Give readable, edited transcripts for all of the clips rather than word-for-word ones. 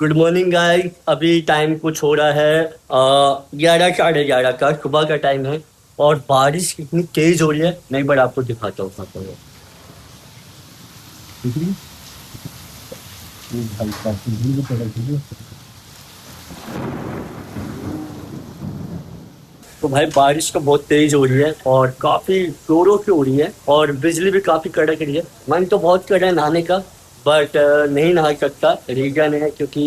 Good morning guys. अभी time कुछ हो रहा है 11 साढ़े 11 का सुबह का टाइम है। और बारिश इतनी तेज हो रही है, मैं एक बार आपको दिखाता हूँ कहाँ पर है। दिख रही है? ये भाई साहब, बिजली भी कड़क है। तो भाई बारिश तो बहुत तेज हो रही है और काफी जोरों से हो रही है और बिजली भी काफी कड़क रही है। मन तो बहुत कर रहा है नहाने का, बट नहीं नहा सकता। रीजन है क्योंकि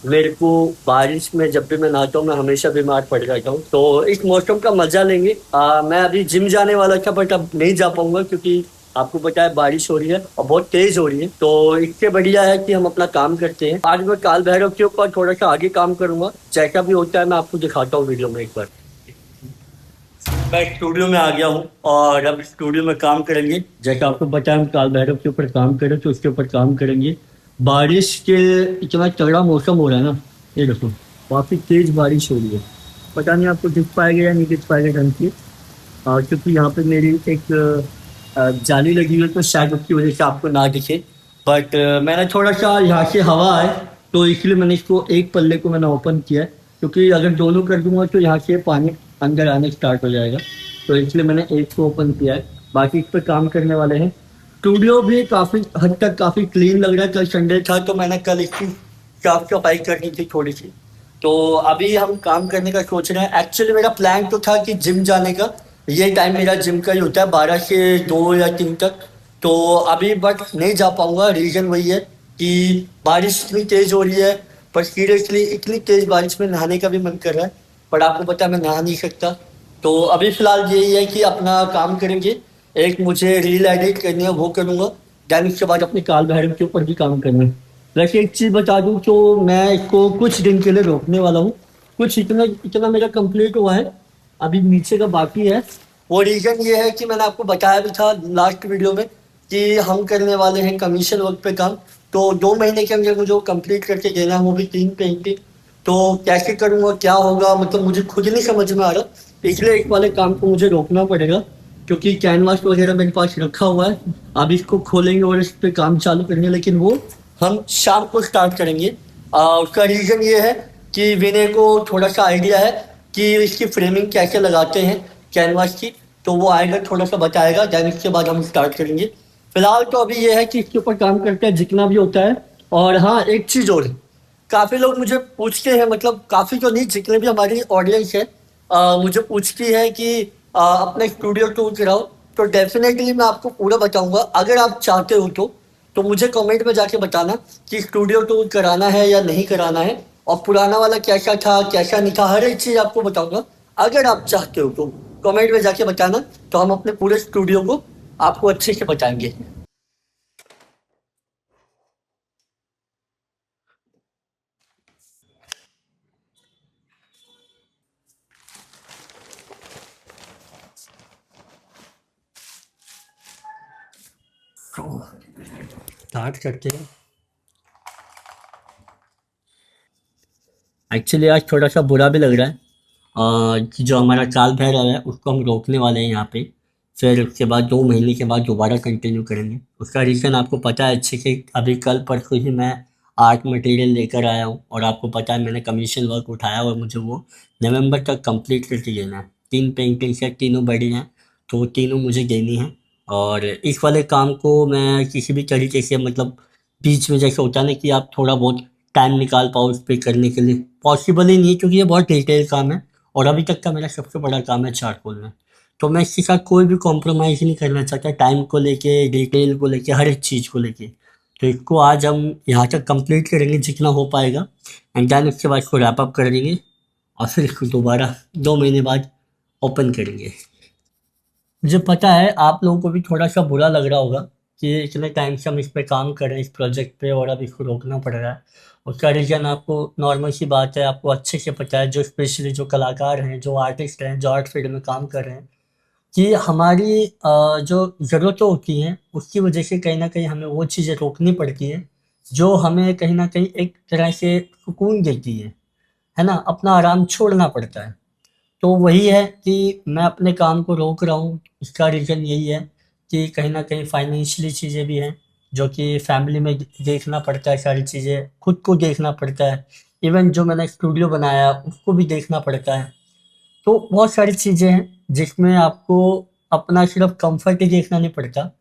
मेरे को बारिश में जब भी मैं नहाता हूँ मैं हमेशा बीमार पड़ जाता हूँ। तो इस मौसम का मजा लेंगे। मैं अभी जिम जाने वाला था बट अब नहीं जा पाऊंगा क्योंकि आपको पता है बारिश हो रही है और बहुत तेज हो रही है। तो इससे बढ़िया है कि हम अपना काम करते हैं। आज मैं काल भैरव के ऊपर थोड़ा सा आगे काम करूंगा। जैसा भी होता है मैं आपको दिखाता हूँ वीडियो में एक बार। मैं स्टूडियो में आ गया हूँ और अब स्टूडियो में काम करेंगे। जैसा आपको पता है हम काल भैरव के ऊपर काम करें तो उसके ऊपर काम करेंगे। बारिश के इतना तगड़ा मौसम हो रहा है ना, ये देखो काफी तेज बारिश हो रही है। पता नहीं आपको दिख पाएगा या नहीं दिख पाएगा ढंग से। क्योंकि यहाँ पे मेरी एक जाली लगी हुई है तो शायद उसकी वजह से आपको ना दिखे। बट मैंने थोड़ा सा यहाँ से हवा है तो इसलिए मैंने इसको एक पल्ले को मैंने ओपन किया है। क्योंकि अगर दोनों कर दूंगा तो यहाँ से पानी अंदर आने स्टार्ट हो जाएगा। तो इसलिए मैंने एक को ओपन किया है, बाकी इस पर काम करने वाले हैं। स्टूडियो भी काफ़ी हद तक काफ़ी क्लीन लग रहा है। कल संडे था तो मैंने कल इसकी साफ सफाई करनी थी थोड़ी सी। तो अभी हम काम करने का सोच रहे हैं। एक्चुअली मेरा प्लान तो था कि जिम जाने का। ये टाइम मेरा जिम का ही होता है 12 से 2 या 3 तक। तो अभी बट नहीं जा पाऊंगा। रीज़न वही है कि बारिश इतनी तेज़ हो रही है। पर सीरियसली इतनी तेज़ बारिश में नहाने का भी मन कर रहा है, पर आपको पता है मैं नहा नहीं सकता। तो अभी फ़िलहाल यही है कि अपना काम करेंगे। एक मुझे रील एडिट करनी है, वो करूँगा। देन उसके बाद अपने काल भैरव के ऊपर भी काम करना है। वैसे एक चीज़ बता दूँ तो मैं इसको कुछ दिन के लिए रोकने वाला हूँ। कुछ इतना इतना मेरा कंप्लीट हुआ है, अभी नीचे का बाकी है। वो रीज़न ये है कि मैंने आपको बताया भी था लास्ट वीडियो में कि हम करने वाले हैं कमीशन वर्क पे काम। तो 2 महीने के अंदर मुझे वो कंप्लीट करके देना है, वो भी 3 पेंटिंग। तो कैसे करूँगा, क्या होगा, मतलब मुझे खुद नहीं समझ में आ रहा। इसलिए एक वाले काम को मुझे रोकना पड़ेगा क्योंकि कैनवास वगैरह मेरे पास रखा हुआ है। अब इसको खोलेंगे और इस पे काम चालू करेंगे, लेकिन वो हम शाम को स्टार्ट करेंगे। उसका रीज़न ये है कि विनय को थोड़ा सा आइडिया है कि इसकी फ्रेमिंग कैसे लगाते हैं कैनवास की। तो वो आएगा थोड़ा सा बताएगा, देन इसके बाद हम स्टार्ट करेंगे। फिलहाल तो अभी ये है कि इसके ऊपर काम करते हैं जितना भी होता है। और हाँ, एक चीज़ और, काफ़ी लोग मुझे पूछते हैं, मतलब काफ़ी तो नहीं, जितने भी हमारी ऑडियंस है मुझे पूछती है कि अपना स्टूडियो टूर कराओ। तो डेफिनेटली मैं आपको पूरा बताऊंगा अगर आप चाहते हो तो मुझे कमेंट में जाके बताना कि स्टूडियो टूर कराना है या नहीं कराना है। और पुराना वाला कैसा था कैसा नहीं था, हर एक चीज़ आपको बताऊंगा। अगर आप चाहते हो तो कमेंट में जाके बताना, तो हम अपने पूरे स्टूडियो को आपको अच्छे से बताएंगे। स्टार्ट करते हैं। एक्चुअली आज थोड़ा सा बुरा भी लग रहा है कि जो हमारा काल भैरव है उसको हम रोकने वाले हैं यहाँ पे। फिर उसके बाद 2 महीने के बाद दोबारा कंटिन्यू करेंगे। उसका रीज़न आपको पता है अच्छे से। अभी कल परसों ही मैं आर्ट मटेरियल लेकर आया हूँ और आपको पता है मैंने कमीशन वर्क उठाया और मुझे वो नवंबर तक कंप्लीट करके देना है। 3 पेंटिंग्स है, तीनों बड़ी हैं, तो वो तीनों मुझे देनी है। और इस वाले काम को मैं किसी भी तरीके से, मतलब बीच में जैसे होता है ना कि आप थोड़ा बहुत टाइम निकाल पाओ उस पे करने के लिए, पॉसिबल ही नहीं है क्योंकि ये बहुत डिटेल काम है। और अभी तक का मेरा सबसे बड़ा काम है चारकोल में। तो मैं इसके साथ कोई भी कॉम्प्रोमाइज़ नहीं करना चाहता, टाइम को लेके, डिटेल को लेके, हर एक चीज़ को लेके। तो इसको आज हम यहाँ तक कंप्लीट करेंगे जितना हो पाएगा। एंड देन उसके बाद इसको रैप अप कर देंगे और फिर इसको दोबारा 2 महीने बाद ओपन करेंगे। मुझे पता है आप लोगों को भी थोड़ा सा बुरा लग रहा होगा कि इतने टाइम से हम इस पे काम कर रहे हैं, इस प्रोजेक्ट पे, और अब इसको रोकना पड़ रहा है। उसका रीज़न आपको नॉर्मल सी बात है, आपको अच्छे से पता है। जो स्पेशली जो कलाकार हैं, जो आर्टिस्ट हैं, जो आर्ट फील्ड में काम कर रहे हैं, कि हमारी जो ज़रूरतें होती हैं उसकी वजह से कहीं न कहीं हमें वो चीज़ें रोकनी पड़ती हैं जो हमें कहीं न कहीं एक तरह से सुकून देती है ना? अपना आराम छोड़ना पड़ता है। तो वही है कि मैं अपने काम को रोक रहा हूँ। इसका रीज़न यही है कि कहीं न कहीं फाइनेंशियली चीज़ें भी हैं, जो कि फैमिली में देखना पड़ता है, सारी चीज़ें खुद को देखना पड़ता है, इवन जो मैंने स्टूडियो बनाया उसको भी देखना पड़ता है। तो बहुत सारी चीज़ें हैं जिसमें आपको अपना सिर्फ कंफर्ट ही देखना नहीं पड़ता,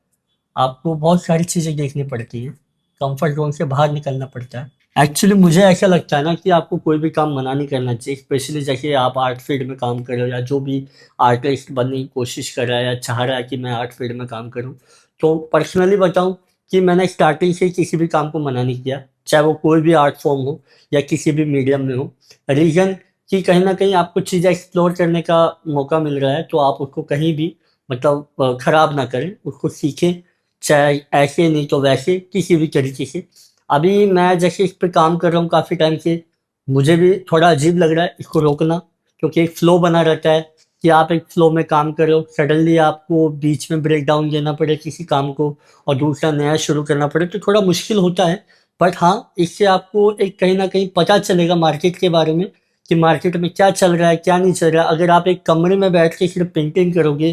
आपको बहुत सारी चीज़ें देखनी पड़ती हैं, कंफर्ट जोन से बाहर निकलना पड़ता है। एक्चुअली मुझे ऐसा लगता है ना कि आपको कोई भी काम मना नहीं करना चाहिए, स्पेशली जैसे आप आर्ट फील्ड में काम कर रहे हो या जो भी आर्टिस्ट बनने की कोशिश कर रहा है या चाह रहा है कि मैं आर्ट फील्ड में काम करूँ। तो पर्सनली बताऊँ कि मैंने स्टार्टिंग से किसी भी काम को मना नहीं किया, चाहे वो कोई भी आर्ट फॉर्म हो या किसी भी मीडियम में हो। रीज़न कि कहीं न कहीं आपको चीज़ें एक्सप्लोर करने का मौका मिल रहा है, तो आप उसको कहीं भी मतलब खराब ना करें, उसको सीखें, चाहे ऐसे नहीं तो वैसे, किसी भी तरीके से। अभी मैं जैसे इस पे काम कर रहा हूँ काफ़ी टाइम से, मुझे भी थोड़ा अजीब लग रहा है इसको रोकना, क्योंकि एक फ्लो बना रहता है कि आप एक फ्लो में काम कर रहे हो, सडनली आपको बीच में ब्रेक डाउन देना पड़े किसी काम को और दूसरा नया शुरू करना पड़े, तो थोड़ा मुश्किल होता है। बट हाँ, इससे आपको एक कहीं न कहीं पता चलेगा मार्केट के बारे में कि मार्केट में क्या चल रहा है, क्या नहीं चल रहा है। अगर आप एक कमरे में बैठ के सिर्फ़ पेंटिंग करोगे,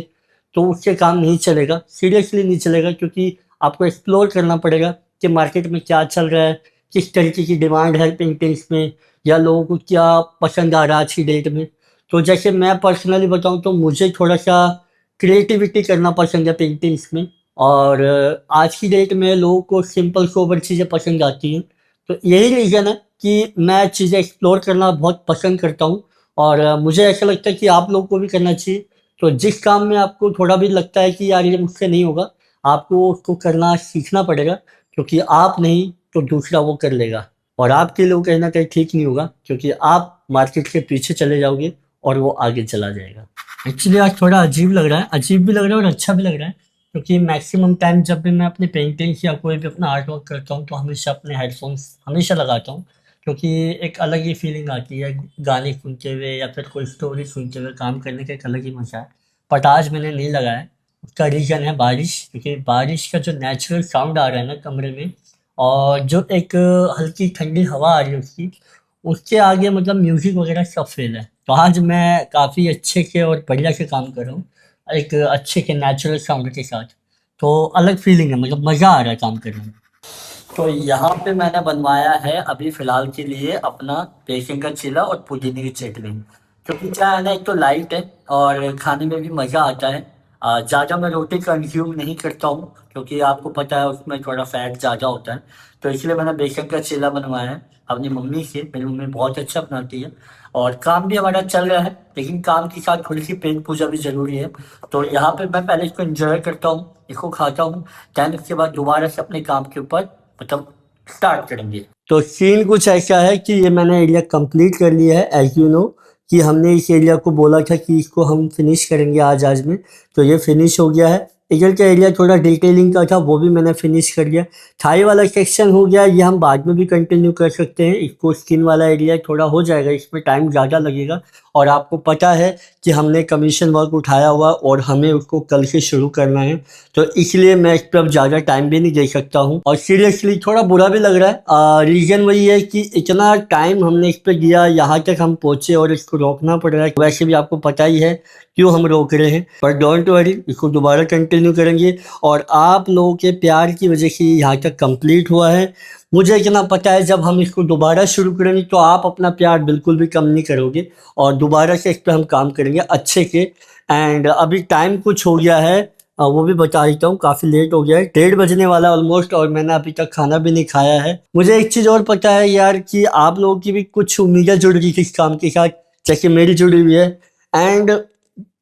तो उससे काम नहीं चलेगा, सीरियसली नहीं चलेगा, क्योंकि आपको एक्सप्लोर करना पड़ेगा कि मार्केट में क्या चल रहा है, किस तरीके की डिमांड है पेंटिंग्स में या लोगों को क्या पसंद आ रहा है आज की डेट में। तो जैसे मैं पर्सनली बताऊँ तो मुझे थोड़ा-सा क्रिएटिविटी करना पसंद है पेंटिंग्स में, और आज की डेट में लोगों को सिंपल सोबर चीज़ें पसंद आती हैं। तो यही रीज़न है कि मैं चीज़ें एक्सप्लोर करना बहुत पसंद करता हूँ, और मुझे ऐसा लगता है कि आप लोगों को भी करना चाहिए। तो जिस काम में आपको थोड़ा भी लगता है कि यार ये मुझसे नहीं होगा, आपको उसको करना सीखना पड़ेगा, क्योंकि आप नहीं तो दूसरा वो कर लेगा, और आपके लिए वो कहीं न कहीं ठीक नहीं होगा, क्योंकि आप मार्केट के पीछे चले जाओगे और वो आगे चला जाएगा। एक्चुअली आज थोड़ा अजीब लग रहा है, अजीब भी लग रहा है और अच्छा भी लग रहा है, क्योंकि मैक्सिमम टाइम जब भी मैं अपनी पेंटिंग्स या कोई भी अपना आर्ट वर्क करता हूँ, तो हमेशा अपने हेडफ़ोन्स हमेशा लगाता हूँ, क्योंकि एक अलग ही फीलिंग आती है गाने सुनते हुए या फिर कोई स्टोरी सुनते हुए काम करने का एक अलग ही मज़ा है। बट आज मैंने नहीं लगाया है, उसका रीज़न है बारिश, क्योंकि बारिश का जो नेचुरल साउंड आ रहा है ना कमरे में, और जो एक हल्की ठंडी हवा आ रही है उसकी, उसके आगे मतलब म्यूज़िक वगैरह सब फ़ेल है। तो आज मैं काफ़ी अच्छे से और बढ़िया से काम कर रहा हूँ, एक अच्छे के नेचुरल साउंड के साथ। तो अलग फीलिंग है, मतलब मज़ा आ रहा है काम करने में। तो यहाँ पे मैंने बनवाया है अभी फ़िलहाल के लिए अपना बेसन का चीला और पुदीने की चटनी। क्योंकि क्या है ना, एक तो लाइट है और खाने में भी मज़ा आता है। ज़्यादा मैं रोटी कंज़्यूम नहीं करता हूँ, क्योंकि आपको पता है उसमें थोड़ा फैट ज़्यादा होता है। तो इसलिए मैंने बेसन का चीला बनवाया है अपनी मम्मी से। मेरी मम्मी बहुत अच्छा बनाती है और काम भी हमारा चल रहा है, लेकिन काम के साथ थोड़ी-सी पेट पूजा भी ज़रूरी है। तो यहाँ पे मैं पहले इसको एन्जॉय करता हूँ, इसको खाता हूँ, देन उसके बाद दोबारा से अपने काम के ऊपर मतलब स्टार्ट करेंगे। तो सीन कुछ ऐसा है कि ये मैंने एरिया कंप्लीट कर लिया है, एज़ यू नो कि हमने इस एरिया को बोला था कि इसको हम फिनिश करेंगे आज में, तो ये फिनिश हो गया है। इधर का एरिया थोड़ा डिटेलिंग का था, वो भी मैंने फिनिश कर लिया। थाई वाला सेक्शन हो गया, ये हम बाद में भी कंटिन्यू कर सकते हैं। इसको स्किन वाला एरिया थोड़ा हो जाएगा, इसमें टाइम ज़्यादा लगेगा, और आपको पता है कि हमने कमीशन वर्क उठाया हुआ और हमें उसको कल से शुरू करना है, तो इसलिए मैं इस पर अब ज़्यादा टाइम भी नहीं दे सकता हूँ, और सीरियसली थोड़ा बुरा भी लग रहा है। रीज़न वही है कि इतना टाइम हमने इस पर दिया, यहाँ तक हम पहुँचे और इसको रोकना पड़ रहा है। वैसे भी आपको पता ही है क्यों हम रोक रहे हैं, पर डोंट वरी, इसको दोबारा कंटिन्यू करेंगे, और आप लोगों के प्यार की वजह से यहाँ तक कंप्लीट हुआ है। मुझे इतना पता है जब हम इसको दोबारा शुरू करेंगे तो आप अपना प्यार बिल्कुल भी कम नहीं करोगे, और दोबारा से इस पर हम काम करेंगे अच्छे से। एंड अभी टाइम कुछ हो गया है, वो भी बता देता हूँ, काफ़ी लेट हो गया है, 1:30 बजने वाला है ऑलमोस्ट, और मैंने अभी तक खाना भी नहीं खाया है। मुझे एक चीज़ और पता है यार कि आप लोगों की भी कुछ उम्मीदें जुड़ गई थी इस काम के साथ, जैसे मेरी जुड़ी हुई है, एंड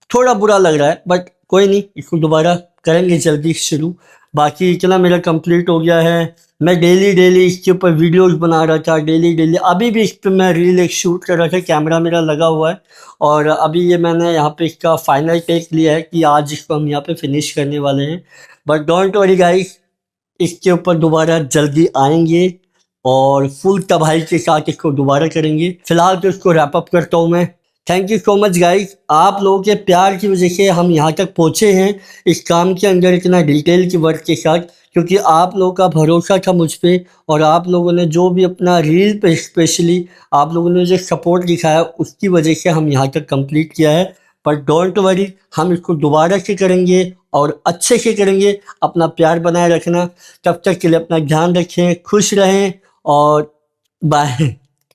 थोड़ा बुरा लग रहा है, बट कोई नहीं, इसको दोबारा करेंगे जल्दी शुरू। बाकी इतना मेरा कंप्लीट हो गया है। मैं डेली इसके ऊपर वीडियोस बना रहा था, डेली अभी भी इस पे मैं रील एक शूट कर रहा था, कैमरा मेरा लगा हुआ है, और अभी ये मैंने यहाँ पे इसका फाइनल टेक लिया है कि आज इसको हम यहाँ पे फिनिश करने वाले हैं। बट डोंट वरी गाइस, इसके ऊपर दोबारा जल्दी आएंगे और फुल तबाही के साथ इसको दोबारा करेंगे। फिलहाल तो इसको रैप अप करता हूँ मैं। Thank you so much guys, आप लोगों के प्यार की वजह से हम यहाँ तक पहुँचे हैं इस काम के अंदर इतना डिटेल की वर्क के साथ, क्योंकि आप लोगों का भरोसा था मुझ पे, और आप लोगों ने जो भी अपना रील पे स्पेशली आप लोगों ने जो सपोर्ट दिखाया उसकी वजह से हम यहाँ तक कंप्लीट किया है। पर डोंट वरी, हम इसको दोबारा से करेंगे और अच्छे से करेंगे। अपना प्यार बनाए रखना। तब तक के लिए अपना ध्यान रखें, खुश रहें और बाय।